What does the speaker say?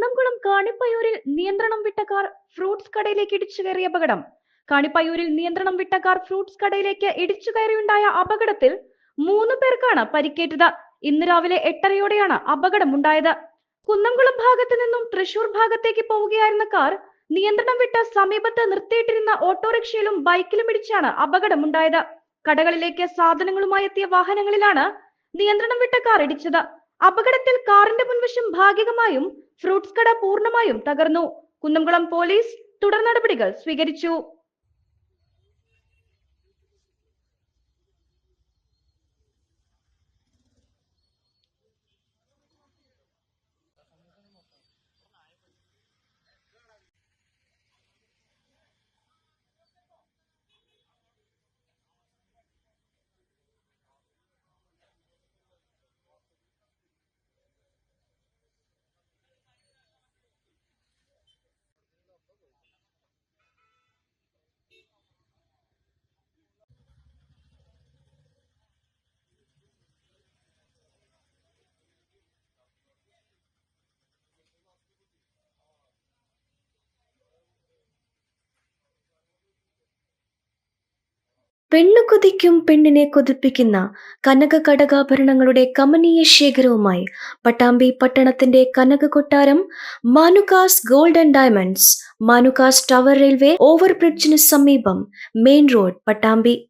കുന്നംകുളം കാണിപ്പയ്യൂരിൽ നിയന്ത്രണം വിട്ട car fruits കടയിലേക്ക് ഇടിച്ചു കയറിയ അപകടം. കാണിപ്പയ്യൂരിൽ നിയന്ത്രണം വിട്ട കാർ ഫ്രൂട്ട്സ് കടയിലേക്ക് ഇടിച്ചു കയറിയുണ്ടായ അപകടത്തിൽ 3 പേർക്കാണ് പരിക്കേറ്റത്. ഇന്ന് രാവിലെ 8:30യോടെയാണ് അപകടമുണ്ടായത്. കുന്നംകുളം ഭാഗത്ത് നിന്നും തൃശൂർ ഭാഗത്തേക്ക് പോവുകയായിരുന്ന കാർ നിയന്ത്രണം വിട്ട് സമീപത്ത് നിർത്തിയിട്ടിരുന്ന ഓട്ടോറിക്ഷയിലും ബൈക്കിലും ഇടിച്ചാണ് അപകടമുണ്ടായത്. കടകളിലേക്ക് സാധനങ്ങളുമായി എത്തിയ വാഹനങ്ങളിലാണ് നിയന്ത്രണം വിട്ട കാർ ഇടിച്ചത്. അപകടത്തിൽ കാറിന്റെ മുൻവശം ഭാഗികമായും ഫ്രൂട്ട്സ് കട പൂർണ്ണമായും തകർന്നു. കുന്നംകുളം പോലീസ് തുടർ നടപടികൾ സ്വീകരിച്ചു. പെണ്ണു കൊതിക്കും പെണ്ണിനെ കൊതിപ്പിക്കുന്ന കനക കടകാഭരണങ്ങളുടെ കമനീയ ശേഖരവുമായി പട്ടാമ്പി പട്ടണത്തിന്റെ കനക കൊട്ടാരം Manukas gold and diamonds, Manukas tower railway ഓവർബ്രിഡ്ജിന് സമീപം, മെയിൻ റോഡ്, പട്ടാമ്പി.